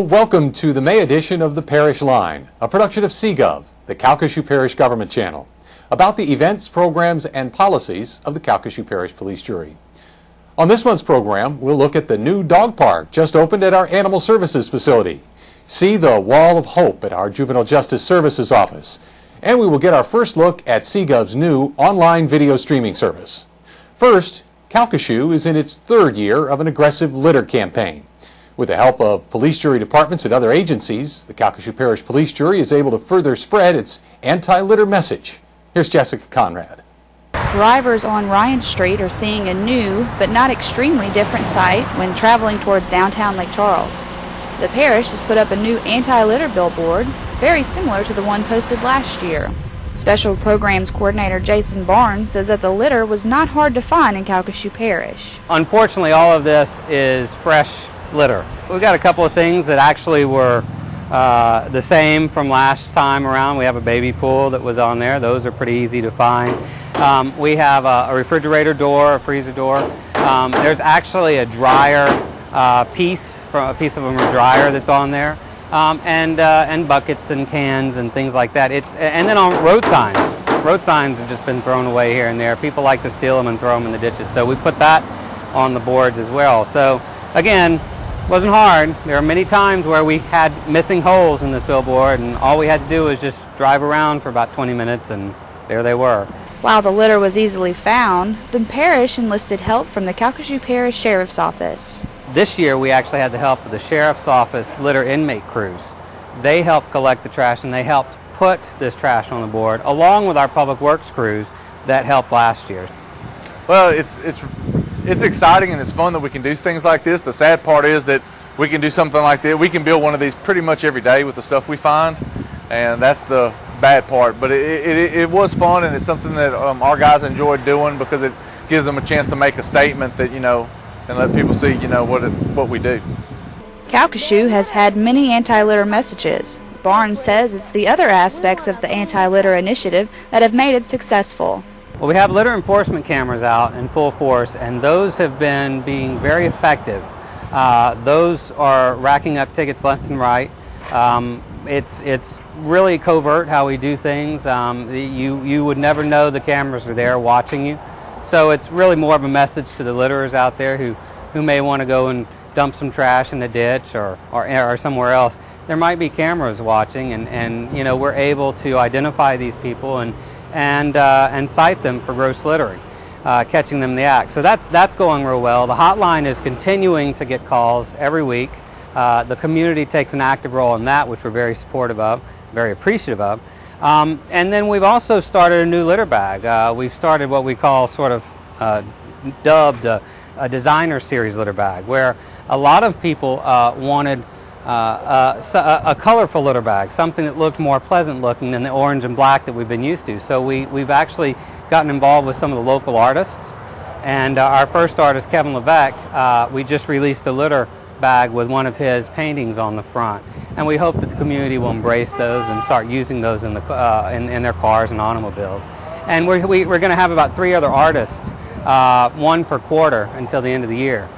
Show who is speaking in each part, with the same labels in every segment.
Speaker 1: welcome to the May edition of the Parish Line, a production of CGov, the Calcasieu Parish Government Channel, about the events, programs, and policies of the Calcasieu Parish Police Jury. On this month's program, we'll look at the new dog park just opened at our Animal Services facility, see the Wall of Hope at our Juvenile Justice Services office, and we will get our first look at CGov's new online video streaming service. First, Calcasieu is in its third year of an aggressive litter campaign. With the help of police jury departments and other agencies, the Calcasieu Parish Police Jury is able to further spread its anti-litter message. Here's Jessica Conrad.
Speaker 2: Drivers on Ryan Street are seeing a new, but not extremely different sight when traveling towards downtown Lake Charles. The parish has put up a new anti-litter billboard, very similar to the one posted last year. Special Programs Coordinator Jason Barnes says that the litter was not hard to find in Calcasieu Parish.
Speaker 3: Unfortunately, all of this is fresh litter. We've got a couple of things that actually were the same from last time around. We have a baby pool that was on there. Those are pretty easy to find. We have a refrigerator door, a freezer door. There's actually a dryer piece of a dryer that's on there, and buckets and cans and things like that. And then on road signs. Road signs have just been thrown away here and there. People like to steal them and throw them in the ditches, so we put that on the boards as well. So again, wasn't hard. There are many times where we had missing holes in this billboard, and all we had to do was just drive around for about 20 minutes, and there they were.
Speaker 2: While the litter was easily found, the parish enlisted help from the Calcasieu Parish Sheriff's Office.
Speaker 3: This year we actually had the help of the Sheriff's Office litter inmate crews. They helped collect the trash, and they helped put this trash on the board, along with our public works crews that helped last year.
Speaker 4: Well, it's exciting and it's fun that we can do things like this. The sad part is that we can do something like this. We can build one of these pretty much every day with the stuff we find, and that's the bad part. But it was fun, and it's something that our guys enjoyed doing because it gives them a chance to make a statement that, and let people see, what we do.
Speaker 2: Calcasieu has had many anti-litter messages. Barnes says it's the other aspects of the anti-litter initiative that have made it successful.
Speaker 3: Well, we have litter enforcement cameras out in full force, and those have been being very effective. Those are racking up tickets left and right. It's really covert how we do things. You would never know the cameras are there watching you. So it's really more of a message to the litterers out there who may want to go and dump some trash in a ditch or somewhere else. There might be cameras watching, and we're able to identify these people and cite them for gross littering, catching them in the act. So that's going real well. The hotline is continuing to get calls every week. The community takes an active role in that, which we're very supportive of, very appreciative of. And then we've also started a new litter bag. We've started what we call sort of dubbed a designer series litter bag, where a lot of people wanted a colorful litter bag, something that looked more pleasant looking than the orange and black that we've been used to. So we've actually gotten involved with some of the local artists, and our first artist, Kevin Levesque, we just released a litter bag with one of his paintings on the front, and we hope that the community will embrace those and start using those in their cars and automobiles. And we're going to have about 3 other artists, one per quarter until the end of the year.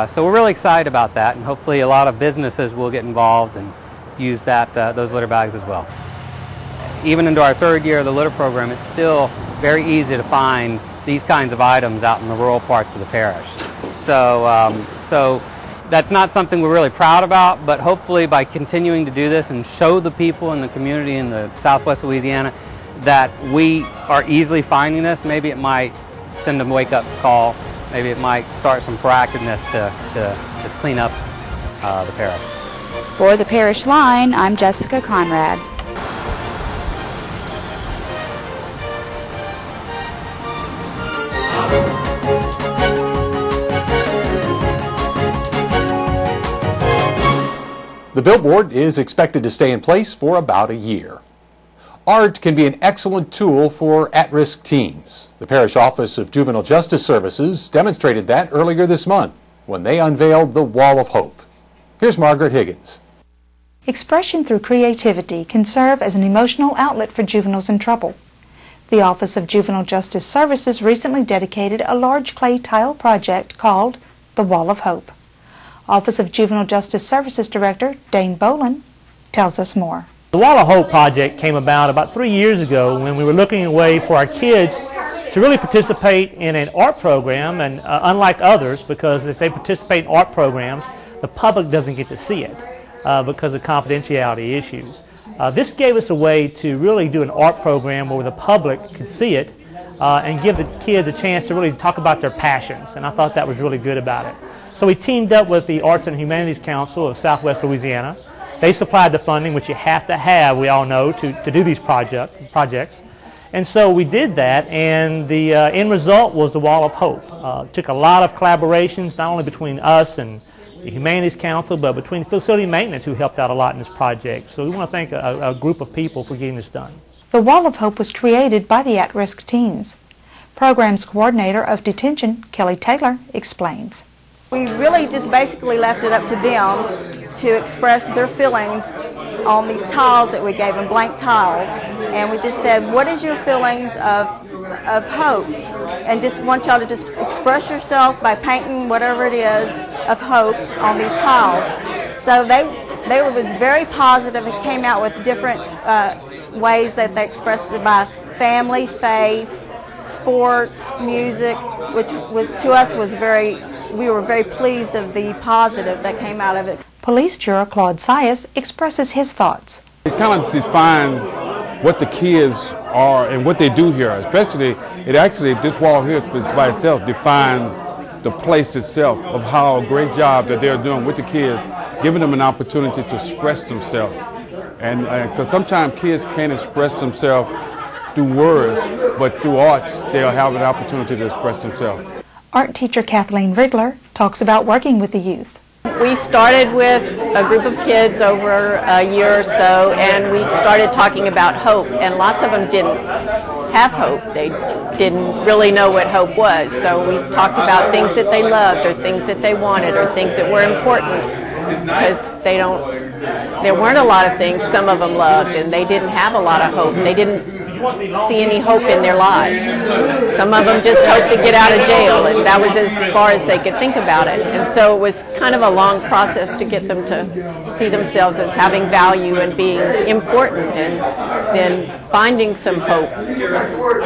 Speaker 3: So we're really excited about that, and hopefully a lot of businesses will get involved and use those litter bags as well. Even into our third year of the litter program, it's still very easy to find these kinds of items out in the rural parts of the parish. So that's not something we're really proud about, but hopefully by continuing to do this and show the people in the community in the southwest Louisiana that we are easily finding this, maybe it might send them a wake-up call. Maybe it might start some proactiveness to clean up the parish.
Speaker 2: For the Parish Line, I'm Jessica Conrad.
Speaker 1: The billboard is expected to stay in place for about a year. Art can be an excellent tool for at-risk teens. The Parish Office of Juvenile Justice Services demonstrated that earlier this month when they unveiled the Wall of Hope. Here's Margaret Higgins.
Speaker 5: Expression through creativity can serve as an emotional outlet for juveniles in trouble. The Office of Juvenile Justice Services recently dedicated a large clay tile project called the Wall of Hope. Office of Juvenile Justice Services Director Dane Boland tells us more.
Speaker 6: The Wall of Hope project came about 3 years ago when we were looking at a way for our kids to really participate in an art program, and unlike others, because if they participate in art programs, the public doesn't get to see it because of confidentiality issues. This gave us a way to really do an art program where the public could see it and give the kids a chance to really talk about their passions, and I thought that was really good about it. So we teamed up with the Arts and Humanities Council of Southwest Louisiana. They supplied the funding, which you have to have, we all know, to do these projects. And so we did that, and the end result was the Wall of Hope. It took a lot of collaborations, not only between us and the Humanities Council, but between facility maintenance, who helped out a lot in this project. So we want to thank a group of people for getting this done.
Speaker 5: The Wall of Hope was created by the at-risk teens. Programs Coordinator of Detention, Kelly Taylor, explains.
Speaker 7: We really just basically left it up to them to express their feelings on these tiles that we gave them, blank tiles. And we just said, what is your feelings of hope? And just want y'all to just express yourself by painting whatever it is of hope on these tiles. So they was very positive. It came out with different ways that they expressed it, by family, faith, sports, music, which to us was we were very pleased of the positive that came out of it.
Speaker 5: Police Juror Claude Sias expresses his thoughts.
Speaker 8: It kind of defines what the kids are and what they do here, especially this wall here by itself defines the place itself of how great job that they're doing with the kids, giving them an opportunity to express themselves. And because sometimes kids can't express themselves through words, but through arts, they'll have an opportunity to express themselves.
Speaker 5: Art teacher Kathleen Rigler talks about working with the youth.
Speaker 9: We started with a group of kids over a year or so, and we started talking about hope, and lots of them didn't have hope. They didn't really know what hope was, so we talked about things that they loved or things that they wanted or things that were important, because there weren't a lot of things some of them loved, and they didn't have a lot of hope. They didn't see any hope in their lives. Some of them just hoped to get out of jail, and that was as far as they could think about it. And so it was kind of a long process to get them to see themselves as having value and being important, and then finding some hope.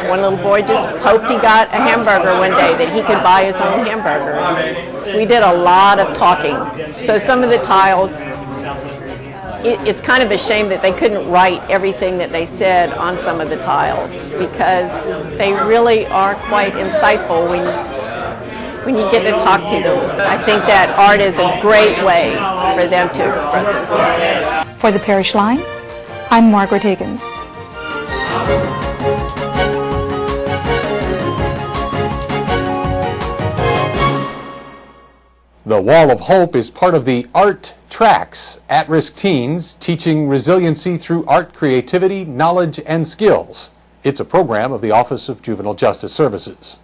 Speaker 9: One little boy just hoped he got a hamburger one day, that he could buy his own hamburger. We did a lot of talking. So some of the tiles, it's kind of a shame that they couldn't write everything that they said on some of the tiles, because they really are quite insightful when you get to talk to them. I think that art is a great way for them to express themselves.
Speaker 5: For the Parish Line, I'm Margaret Higgins.
Speaker 1: The Wall of Hope is part of the Art Tracks, at-risk teens teaching resiliency through art, creativity, knowledge, and skills. It's a program of the Office of Juvenile Justice Services.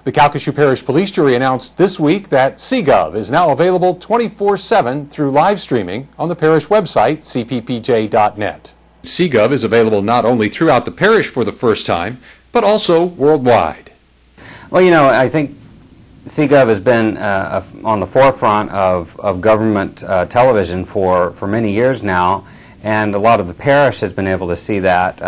Speaker 1: The Calcasieu Parish Police Jury announced this week that CGov is now available 24/7 through live streaming on the parish website, cppj.net. CGov is available not only throughout the parish for the first time, but also worldwide.
Speaker 3: Well, you know, I think CGov has been on the forefront of government television for many years now, and a lot of the parish has been able to see that.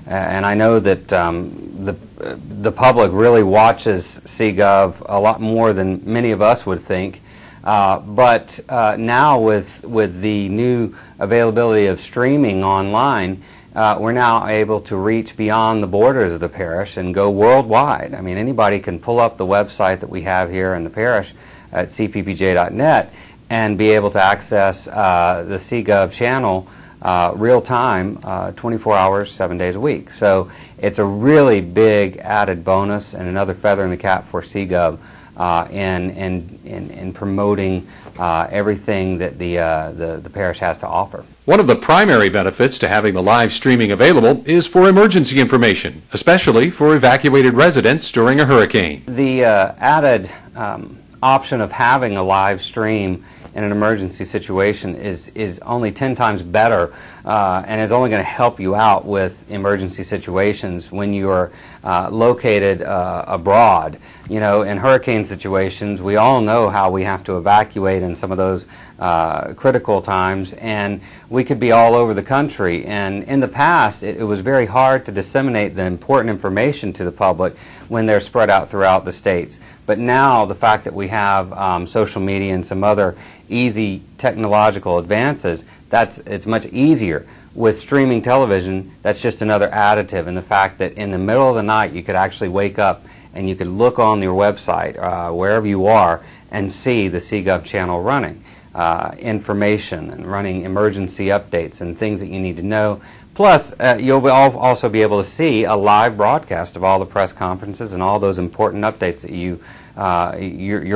Speaker 3: And I know that the public really watches CGov a lot more than many of us would think. But now with the new availability of streaming online, we're now able to reach beyond the borders of the parish and go worldwide. I mean, anybody can pull up the website that we have here in the parish at cppj.net and be able to access the CGov channel real time, 24 hours, 7 days a week. So it's a really big added bonus and another feather in the cap for CGov in promoting everything that the parish has to offer.
Speaker 1: One of the primary benefits to having the live streaming available is for emergency information, especially for evacuated residents during a hurricane.
Speaker 3: The added option of having a live stream in an emergency situation is only 10 times better and is only going to help you out with emergency situations when you are located abroad. You know, in hurricane situations, we all know how we have to evacuate in some of those critical times, and we could be all over the country. And in the past, it was very hard to disseminate the important information to the public when they're spread out throughout the states. But now, the fact that we have social media and some other easy technological advances, it's much easier. With streaming television, that's just another additive, and the fact that in the middle of the night you could actually wake up and you could look on your website, wherever you are, and see the CGov channel running information and running emergency updates and things that you need to know. Plus, you'll also be able to see a live broadcast of all the press conferences and all those important updates that you're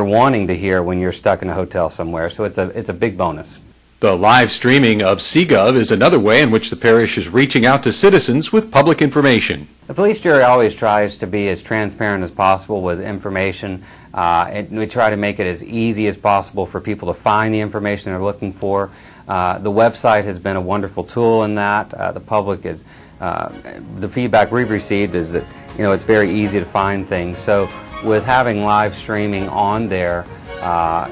Speaker 3: wanting to hear when you're stuck in a hotel somewhere. So it's a big bonus.
Speaker 1: The live streaming of CGov is another way in which the parish is reaching out to citizens with public information.
Speaker 3: The police jury always tries to be as transparent as possible with information. We try to make it as easy as possible for people to find the information they're looking for. The website has been a wonderful tool in that. The public is, the feedback we've received is that, you know, it's very easy to find things. So with having live streaming on there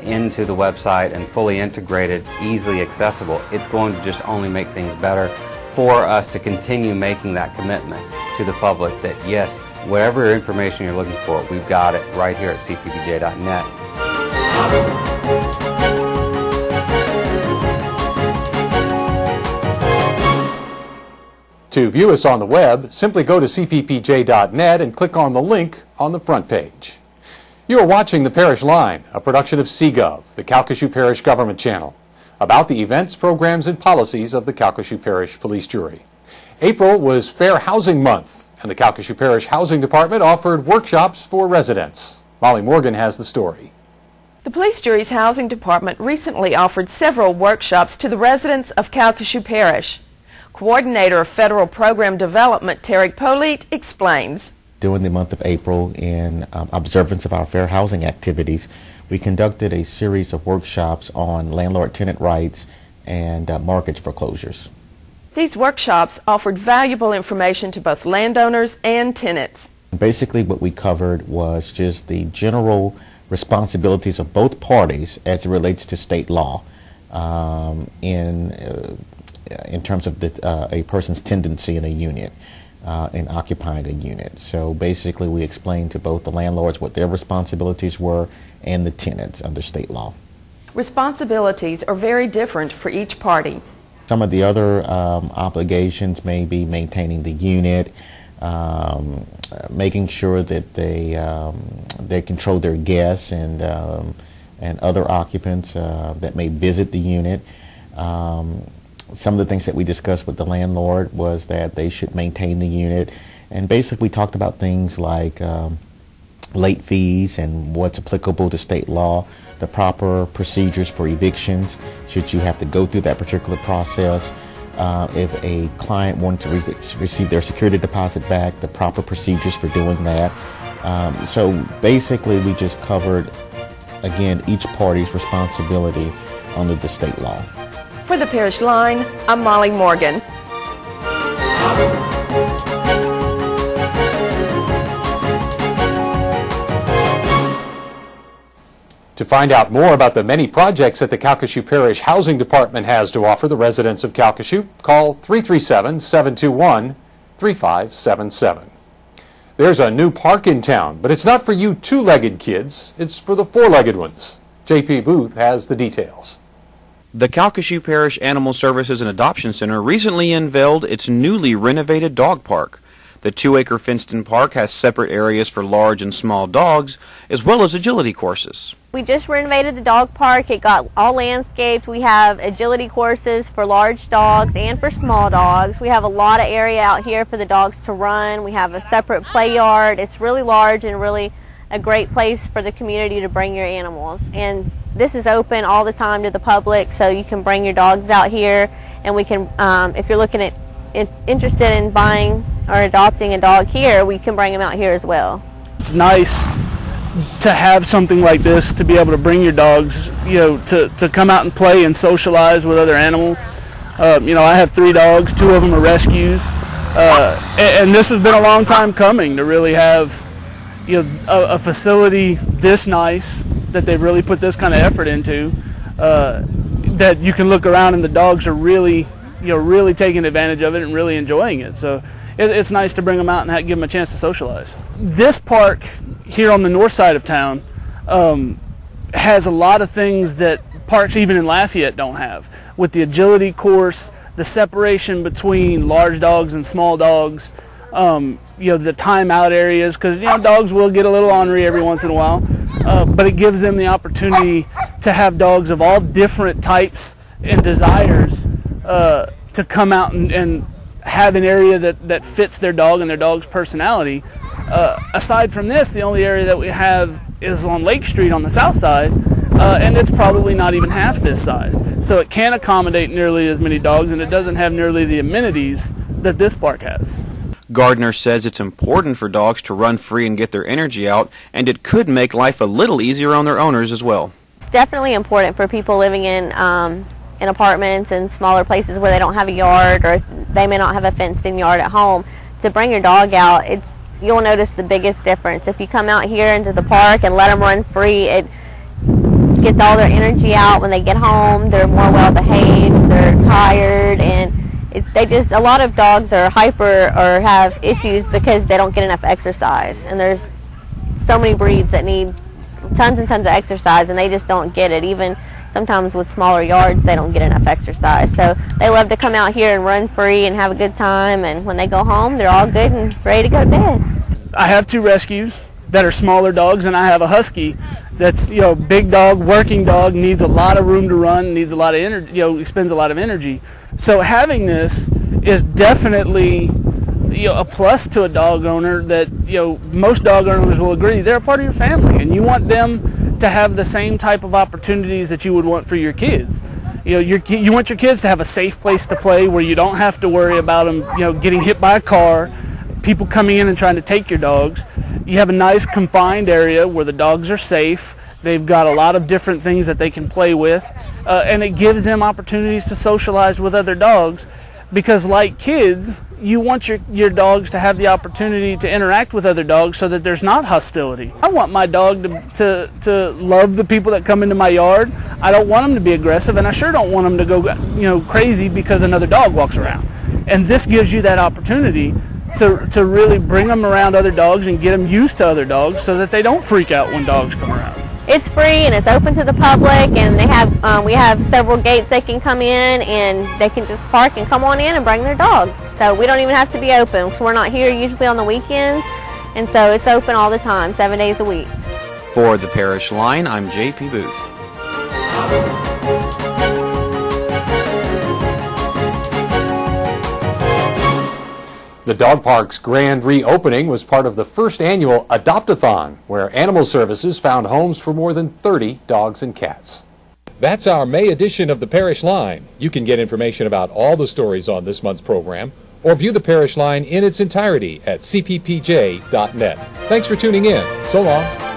Speaker 3: into the website and fully integrated, easily accessible, it's going to just only make things better for us to continue making that commitment to the public that yes, whatever information you're looking for, we've got it right here at cppj.net.
Speaker 1: To view us on the web, simply go to cppj.net and click on the link on the front page. You are watching the Parish Line, a production of CGov, the Calcasieu Parish Government Channel, about the events, programs, and policies of the Calcasieu Parish Police Jury. April was Fair Housing Month, and the Calcasieu Parish Housing Department offered workshops for residents. Molly Morgan has the story.
Speaker 10: The Police Jury's Housing Department recently offered several workshops to the residents of Calcasieu Parish. Coordinator of Federal Program Development, Tarek Polite, explains.
Speaker 11: During the month of April, in observance of our fair housing activities, we conducted a series of workshops on landlord-tenant rights and mortgage foreclosures.
Speaker 10: These workshops offered valuable information to both landowners and tenants.
Speaker 11: Basically, what we covered was just the general responsibilities of both parties as it relates to state law in terms of a person's tendency in a unit. In occupying a unit. So basically we explained to both the landlords what their responsibilities were and the tenants under state law.
Speaker 10: Responsibilities are very different for each party.
Speaker 11: Some of the other obligations may be maintaining the unit, making sure that they control their guests and other occupants that may visit the unit. Some of the things that we discussed with the landlord was that they should maintain the unit, and basically we talked about things like late fees and what's applicable to state law, the proper procedures for evictions should you have to go through that particular process, if a client wanted to receive their security deposit back, the proper procedures for doing that. So basically we just covered, again, each party's responsibility under the state law.
Speaker 10: For the Parish Line, I'm Molly Morgan.
Speaker 1: To find out more about the many projects that the Calcasieu Parish Housing Department has to offer the residents of Calcasieu, call 337-721-3577. There's a new park in town, but it's not for you two-legged kids, it's for the four-legged ones. J.P. Booth has the details.
Speaker 12: The Calcasieu Parish Animal Services and Adoption Center recently unveiled its newly renovated dog park. The 2-acre fenced-in park has separate areas for large and small dogs, as well as agility courses.
Speaker 13: We just renovated the dog park. It got all landscaped. We have agility courses for large dogs and for small dogs. We have a lot of area out here for the dogs to run. We have a separate play yard. It's really large and really a great place for the community to bring your animals. And this is open all the time to the public, so you can bring your dogs out here, and we can, if you're looking at interested in buying or adopting a dog here, we can bring them out here as well.
Speaker 14: It's nice to have something like this, to be able to bring your dogs, to come out and play and socialize with other animals. I have 3 dogs, 2 of them are rescues, and this has been a long time coming to really have, a facility this nice that they've really put this kind of effort into, that you can look around and the dogs are really, really taking advantage of it and really enjoying it. So it's nice to bring them out and give them a chance to socialize. This park here on the north side of town has a lot of things that parks even in Lafayette don't have, with the agility course, the separation between large dogs and small dogs, the timeout areas, because dogs will get a little ornery every once in a while, but it gives them the opportunity to have dogs of all different types and desires to come out and have an area that fits their dog and their dog's personality. Aside from this, the only area that we have is on Lake Street on the south side, and it's probably not even half this size. So it can't accommodate nearly as many dogs, and it doesn't have nearly the amenities that this park has.
Speaker 12: Gardner says it's important for dogs to run free and get their energy out, and it could make life a little easier on their owners as well.
Speaker 13: It's definitely important for people living in apartments and smaller places where they don't have a yard, or they may not have a fenced-in yard at home, to bring your dog out. You'll notice the biggest difference. If you come out here into the park and let them run free, it gets all their energy out. When they get home, they're more well behaved, they're tired, and a lot of dogs are hyper or have issues because they don't get enough exercise. And there's so many breeds that need tons and tons of exercise, and they just don't get it. Even sometimes with smaller yards, they don't get enough exercise. So they love to come out here and run free and have a good time, and when they go home, they're all good and ready to go to bed.
Speaker 14: I have 2 rescues that are smaller dogs, and I have a husky that's, big dog, working dog, needs a lot of room to run, needs a lot of energy, expends a lot of energy. So having this is definitely, a plus to a dog owner that, most dog owners will agree they're a part of your family, and you want them to have the same type of opportunities that you would want for your kids. You want your kids to have a safe place to play where you don't have to worry about them, getting hit by a car, people coming in and trying to take your dogs. You have a nice confined area where the dogs are safe. They've got a lot of different things that they can play with, and it gives them opportunities to socialize with other dogs, because like kids, you want your dogs to have the opportunity to interact with other dogs so that there's not hostility. I want my dog to love the people that come into my yard. I don't want them to be aggressive, and I sure don't want them to go crazy because another dog walks around. And this gives you that opportunity to really bring them around other dogs and get them used to other dogs so that they don't freak out when dogs come around.
Speaker 13: It's free and it's open to the public, and we have several gates they can come in, and they can just park and come on in and bring their dogs. So we don't even have to be open, because we're not here usually on the weekends, and so it's open all the time, 7 days a week.
Speaker 12: For the Parish Line, I'm J.P. Booth.
Speaker 1: The dog park's grand reopening was part of the first annual Adopt-a-thon, where Animal Services found homes for more than 30 dogs and cats. That's our May edition of the Parish Line. You can get information about all the stories on this month's program, or view the Parish Line in its entirety at cppj.net. Thanks for tuning in. So long.